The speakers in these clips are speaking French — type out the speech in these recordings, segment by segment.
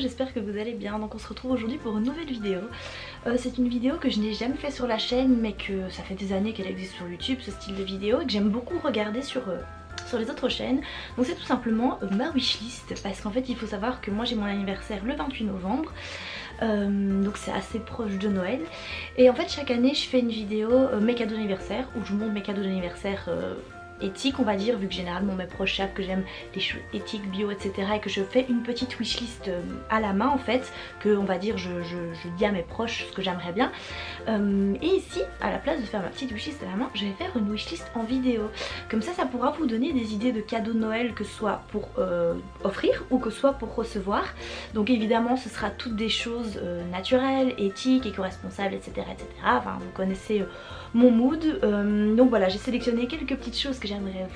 j'espère que vous allez bien. Donc on se retrouve aujourd'hui pour une nouvelle vidéo. C'est une vidéo que je n'ai jamais fait sur la chaîne mais que ça fait des années qu'elle existe sur YouTube, ce style de vidéo, et que j'aime beaucoup regarder sur les autres chaînes. Donc c'est tout simplement ma wishlist, parce qu'en fait il faut savoir que moi j'ai mon anniversaire le 28 novembre. Donc c'est assez proche de Noël, et en fait chaque année je fais une vidéo mes cadeaux d'anniversaire, où je montre mes cadeaux d'anniversaire éthiques, on va dire, vu que généralement mes proches savent que j'aime les choses éthiques, bio, etc., et que je fais une petite wishlist à la main en fait, que on va dire je dis à mes proches ce que j'aimerais bien. Et ici, à la place de faire ma petite wishlist à la main, je vais faire une wishlist en vidéo. Comme ça pourra vous donner des idées de cadeaux de Noël, que ce soit pour offrir ou que ce soit pour recevoir. Donc évidemment ce sera toutes des choses naturelles, éthiques, éco-responsables, etc., etc. Enfin vous connaissez mon mood. Donc voilà, j'ai sélectionné quelques petites choses que j'aimerais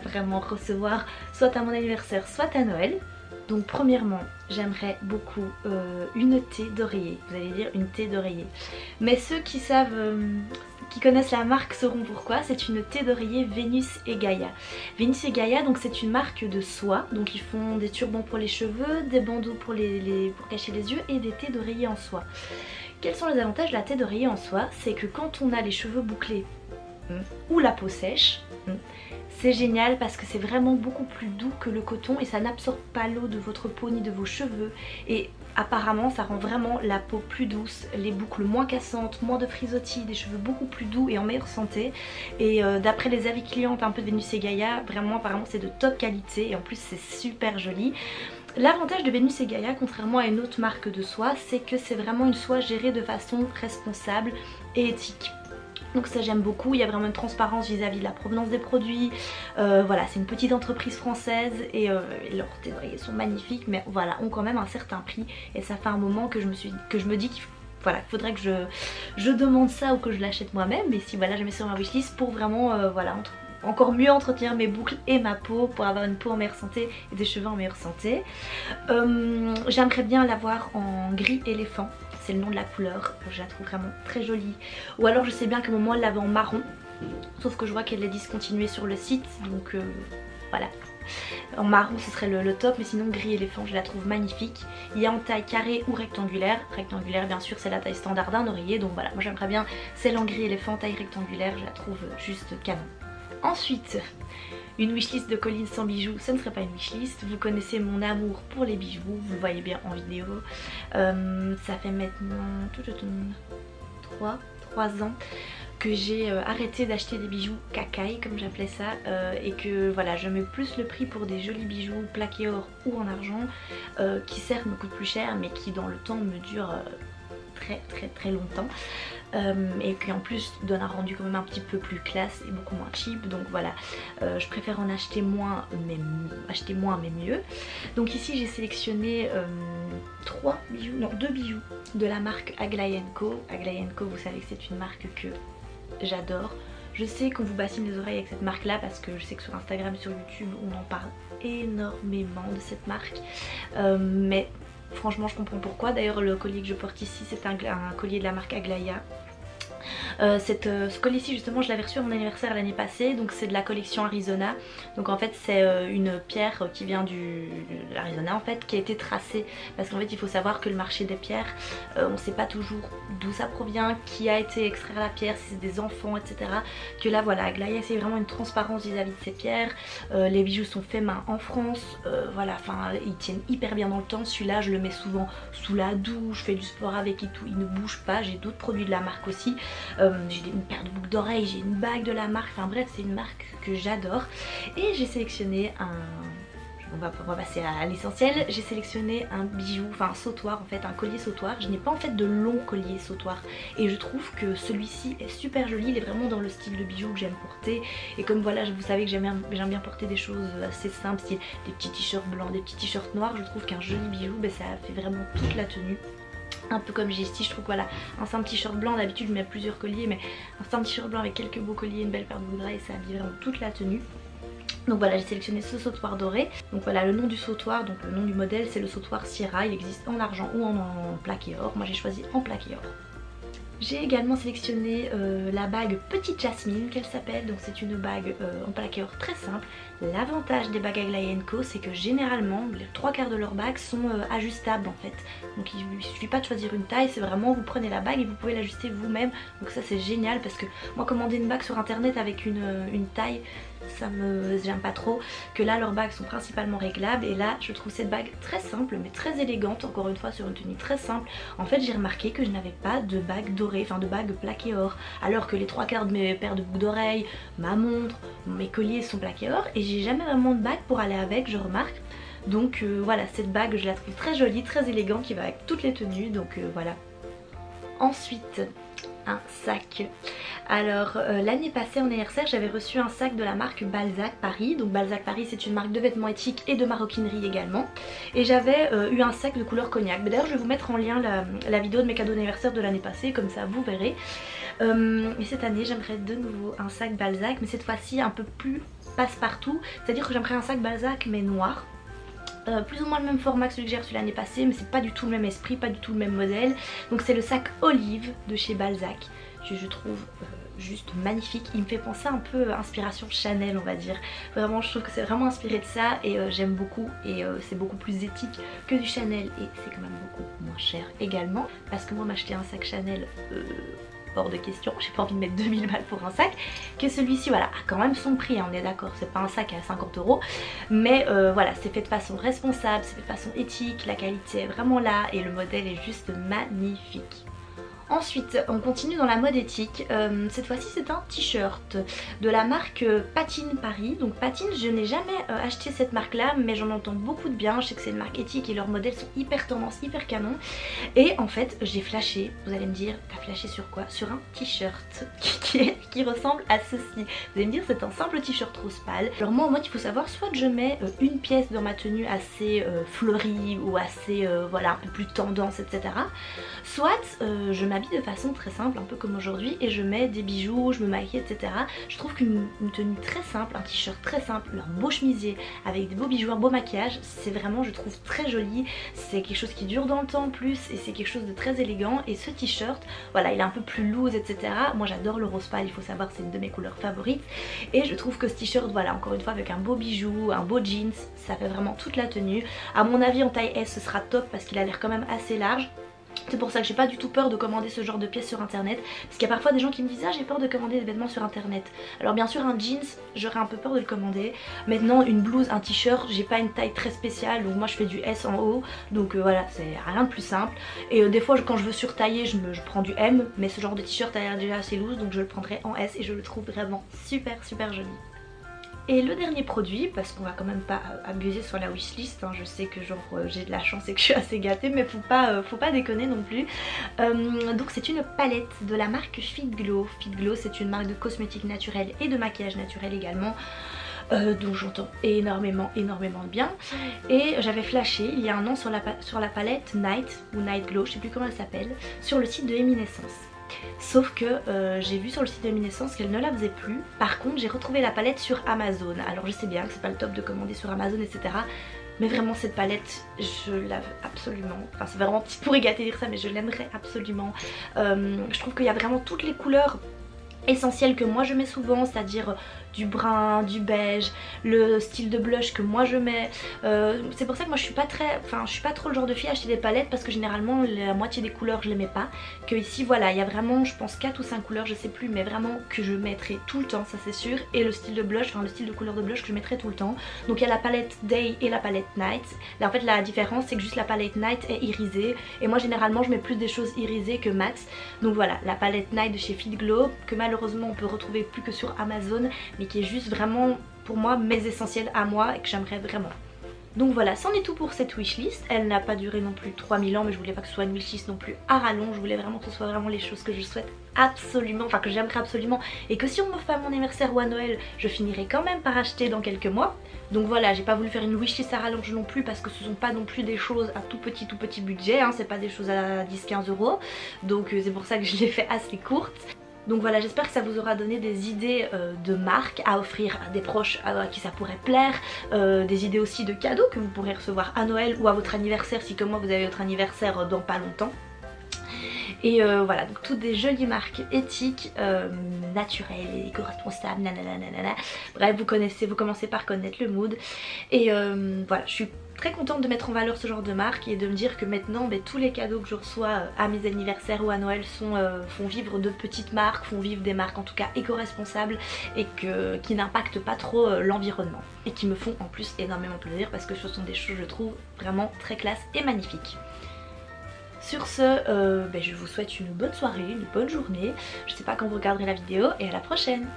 vraiment recevoir, soit à mon anniversaire, soit à Noël. Donc premièrement, j'aimerais beaucoup une thé d'oreiller. Vous allez dire une thé d'oreiller, mais ceux qui savent, qui connaissent la marque sauront pourquoi. C'est une thé d'oreiller Vénus et Gaïa. Vénus et Gaïa, donc c'est une marque de soie. Donc ils font des turbans pour les cheveux, des bandeaux pour cacher les yeux, et des thés d'oreiller en soie. Quels sont les avantages de la thé d'oreiller en soie? C'est que quand on a les cheveux bouclés ou la peau sèche, c'est génial parce que c'est vraiment beaucoup plus doux que le coton, et ça n'absorbe pas l'eau de votre peau ni de vos cheveux, et apparemment ça rend vraiment la peau plus douce, les boucles moins cassantes, moins de frisottis, des cheveux beaucoup plus doux et en meilleure santé. Et d'après les avis clientes un peu de Vénus et Gaïa, vraiment apparemment c'est de top qualité, et en plus c'est super joli. L'avantage de Vénus et Gaïa, contrairement à une autre marque de soie, c'est que c'est vraiment une soie gérée de façon responsable et éthique. Donc ça j'aime beaucoup, il y a vraiment une transparence vis-à-vis de la provenance des produits. Voilà, c'est une petite entreprise française, et leurs thés d'oreiller sont magnifiques, mais voilà, ont quand même un certain prix, et ça fait un moment que je me dis qu'il faudrait que je demande ça ou que je l'achète moi-même. Mais si voilà, je mets sur ma wishlist pour vraiment voilà, encore mieux entretenir mes boucles et ma peau, pour avoir une peau en meilleure santé et des cheveux en meilleure santé. J'aimerais bien l'avoir en gris éléphant, c'est le nom de la couleur, je la trouve vraiment très jolie. Ou alors je sais bien qu'à un moment elle l'avait en marron, sauf que je vois qu'elle est discontinuée sur le site, donc voilà. En marron ce serait le top, mais sinon gris éléphant je la trouve magnifique. Il y a en taille carrée ou rectangulaire. Rectangulaire bien sûr, c'est la taille standard d'un oreiller, donc voilà, moi j'aimerais bien celle en gris éléphant taille rectangulaire, je la trouve juste canon. Ensuite, une wishlist de Colline sans bijoux, ce ne serait pas une wishlist. Vous connaissez mon amour pour les bijoux, vous le voyez bien en vidéo. Ça fait maintenant 3 ans que j'ai arrêté d'acheter des bijoux cacaille, comme j'appelais ça, et que voilà, je mets plus le prix pour des jolis bijoux plaqués or ou en argent, qui certes me coûtent plus cher, mais qui dans le temps me durent très longtemps, et qui en plus donne un rendu quand même un petit peu plus classe et beaucoup moins cheap. Donc voilà, je préfère en acheter moins mais mieux. Donc ici j'ai sélectionné 2 bijoux de la marque Aglaé & Co. Aglaé & Co, vous savez que c'est une marque que j'adore. Je sais qu'on vous bassine les oreilles avec cette marque là, parce que je sais que sur Instagram, sur YouTube on en parle énormément de cette marque, mais franchement je comprends pourquoi. D'ailleurs le collier que je porte ici c'est un collier de la marque Aglaia. Ce collier-ci justement je l'avais reçu à mon anniversaire l'année passée, donc c'est de la collection Arizona. Donc en fait c'est une pierre qui vient de l'Arizona en fait, qui a été tracée, parce qu'en fait il faut savoir que le marché des pierres, on sait pas toujours d'où ça provient, qui a été extraire la pierre, si c'est des enfants, etc. Que là voilà, Aglaia c'est vraiment une transparence vis-à-vis de ces pierres. Les bijoux sont faits main en France, voilà, enfin ils tiennent hyper bien dans le temps. Celui-là je le mets souvent sous la douche, je fais du sport avec et tout, il ne bouge pas. J'ai d'autres produits de la marque aussi. J'ai une paire de boucles d'oreilles, j'ai une bague de la marque, enfin bref c'est une marque que j'adore. Et j'ai sélectionné on va passer à l'essentiel, j'ai sélectionné un bijou, enfin un sautoir en fait, un collier sautoir. Je n'ai pas en fait de long collier sautoir, et je trouve que celui-ci est super joli, il est vraiment dans le style de bijoux que j'aime porter. Et comme voilà, vous savez que j'aime bien porter des choses assez simples, style des petits t-shirts blancs, des petits t-shirts noirs, je trouve qu'un joli bijou, ça fait vraiment toute la tenue. Un peu comme j'ai ici, je trouve voilà, un simple t-shirt blanc, d'habitude je mets plusieurs colliers, mais un simple t-shirt blanc avec quelques beaux colliers, une belle paire de boucles d'oreilles, ça habille vraiment toute la tenue. Donc voilà, j'ai sélectionné ce sautoir doré. Donc voilà, le nom du sautoir, donc le nom du modèle c'est le sautoir Sierra. Il existe en argent ou en plaqué or. Moi j'ai choisi en plaqué or. J'ai également sélectionné la bague Petite Jasmine qu'elle s'appelle, donc c'est une bague en plaqué or très simple. L'avantage des bagues Aglaé & Co c'est que généralement les 3/4 de leurs bagues sont ajustables en fait. Donc il ne suffit pas de choisir une taille, c'est vraiment vous prenez la bague et vous pouvez l'ajuster vous-même. Donc ça c'est génial parce que moi commander une bague sur internet avec une taille, j'aime pas trop. Que là leurs bagues sont principalement réglables et là je trouve cette bague très simple mais très élégante, encore une fois sur une tenue très simple. En fait j'ai remarqué que je n'avais pas de bague dorée, enfin de bague plaquée or, alors que les 3/4 de mes paires de boucles d'oreilles, ma montre, mes colliers sont plaqués or et j'ai jamais vraiment de bague pour aller avec, je remarque. Donc voilà, cette bague je la trouve très jolie, très élégante, qui va avec toutes les tenues, donc voilà. Ensuite un sac. Alors l'année passée en anniversaire j'avais reçu un sac de la marque Balzac Paris. Donc Balzac Paris c'est une marque de vêtements éthiques et de maroquinerie également. Et j'avais eu un sac de couleur cognac. D'ailleurs je vais vous mettre en lien la vidéo de mes cadeaux d'anniversaire de l'année passée, comme ça vous verrez. Et cette année j'aimerais de nouveau un sac Balzac, mais cette fois-ci un peu plus passe-partout. C'est à dire que j'aimerais un sac Balzac mais noir. Plus ou moins le même format que celui que j'ai reçu l'année passée, mais c'est pas du tout le même esprit, pas du tout le même modèle. Donc c'est le sac Olive de chez Balzac. Je trouve juste magnifique. Il me fait penser un peu inspiration Chanel, on va dire. Vraiment je trouve que c'est vraiment inspiré de ça et j'aime beaucoup. Et c'est beaucoup plus éthique que du Chanel et c'est quand même beaucoup moins cher également. Parce que moi m'acheter un sac Chanel... hors de question, j'ai pas envie de mettre 2000 balles pour un sac, que celui-ci voilà a quand même son prix, hein, on est d'accord, c'est pas un sac à 50 €, mais voilà, c'est fait de façon responsable, c'est fait de façon éthique, la qualité est vraiment là et le modèle est juste magnifique. Ensuite on continue dans la mode éthique, cette fois-ci c'est un t-shirt de la marque Patine Paris. Donc Patine, je n'ai jamais acheté cette marque là mais j'en entends beaucoup de bien, je sais que c'est une marque éthique et leurs modèles sont hyper tendance, hyper canon. Et en fait j'ai flashé, vous allez me dire t'as flashé sur quoi? Sur un t-shirt qui ressemble à ceci. Vous allez me dire c'est un simple t-shirt rose pâle. Alors moi en mode il faut savoir, soit je mets une pièce dans ma tenue assez fleurie ou assez voilà un peu plus tendance etc. Soit je m'habille de façon très simple, un peu comme aujourd'hui, et je mets des bijoux, je me maquille etc. Je trouve qu'une tenue très simple, un t-shirt très simple, un beau chemisier avec des beaux bijoux, un beau maquillage, c'est vraiment je trouve très joli, c'est quelque chose qui dure dans le temps en plus et c'est quelque chose de très élégant. Et ce t-shirt, voilà, il est un peu plus loose etc. Moi j'adore le rose pâle, il faut savoir c'est une de mes couleurs favorites et je trouve que ce t-shirt, voilà, encore une fois avec un beau bijou, un beau jeans, ça fait vraiment toute la tenue. À mon avis en taille S ce sera top parce qu'il a l'air quand même assez large. C'est pour ça que j'ai pas du tout peur de commander ce genre de pièces sur internet, parce qu'il y a parfois des gens qui me disent ah j'ai peur de commander des vêtements sur internet. Alors bien sûr un jeans j'aurais un peu peur de le commander, maintenant une blouse, un t-shirt, j'ai pas une taille très spéciale donc moi je fais du S en haut, donc voilà c'est rien de plus simple. Et des fois quand je veux surtailler je prends du M, mais ce genre de t-shirt a l'air déjà assez loose donc je le prendrai en S et je le trouve vraiment super super joli. Et le dernier produit, parce qu'on va quand même pas abuser sur la wishlist, hein, je sais que genre j'ai de la chance et que je suis assez gâtée mais faut pas déconner non plus. Donc c'est une palette de la marque Fit Glow. Fit Glow c'est une marque de cosmétiques naturels et de maquillage naturel également. Dont j'entends énormément de bien. Et j'avais flashé il y a un an sur la palette Night ou Night Glow, je sais plus comment elle s'appelle, sur le site de Eminescence. Sauf que j'ai vu sur le site de Eminescence qu'elle ne la faisait plus. Par contre j'ai retrouvé la palette sur Amazon. Alors je sais bien que c'est pas le top de commander sur Amazon etc. Mais vraiment cette palette je la veux absolument. Enfin c'est vraiment petit pour gâter dire ça mais je l'aimerais absolument. Je trouve qu'il y a vraiment toutes les couleurs essentielles que moi je mets souvent, c'est-à-dire du brun, du beige, le style de blush que moi je mets. C'est pour ça que moi je suis pas trop le genre de fille à acheter des palettes parce que généralement la moitié des couleurs je les mets pas. Que ici voilà il y a vraiment je pense 4 ou 5 couleurs je sais plus mais vraiment que je mettrai tout le temps ça c'est sûr. Et le style de blush, enfin le style de couleur de blush que je mettrai tout le temps. Donc il y a la palette Day et la palette Night. Là en fait la différence c'est que juste la palette Night est irisée et moi généralement je mets plus des choses irisées que mat. Donc voilà la palette Night de chez Fit Glow que malheureusement on peut retrouver plus que sur Amazon mais qui est juste vraiment pour moi mes essentiels à moi et que j'aimerais vraiment. Donc voilà, c'en est tout pour cette wishlist. Elle n'a pas duré non plus 3000 ans mais je voulais pas que ce soit une wishlist non plus à rallonge. Je voulais vraiment que ce soit vraiment les choses que je souhaite absolument, enfin que j'aimerais absolument et que si on me fait à mon anniversaire ou à Noël je finirai quand même par acheter dans quelques mois. Donc voilà, j'ai pas voulu faire une wishlist à rallonge non plus parce que ce sont pas non plus des choses à tout petit budget, hein. C'est pas des choses à 10-15 €. Donc c'est pour ça que je l'ai fait assez courte. Donc voilà, j'espère que ça vous aura donné des idées de marques à offrir à des proches à qui ça pourrait plaire, des idées aussi de cadeaux que vous pourrez recevoir à Noël ou à votre anniversaire si comme moi vous avez votre anniversaire dans pas longtemps. Et voilà, donc toutes des jolies marques éthiques, naturelles et éco-responsables, nanana. Bref, vous commencez par connaître le mood. Et voilà, je suis très contente de mettre en valeur ce genre de marque et de me dire que maintenant tous les cadeaux que je reçois à mes anniversaires ou à Noël font vivre de petites marques, font vivre des marques en tout cas éco-responsables et qui n'impactent pas trop l'environnement et qui me font en plus énormément plaisir parce que ce sont des choses je trouve vraiment très classe et magnifiques. Sur ce, je vous souhaite une bonne soirée, une bonne journée, je sais pas quand vous regarderez la vidéo et à la prochaine.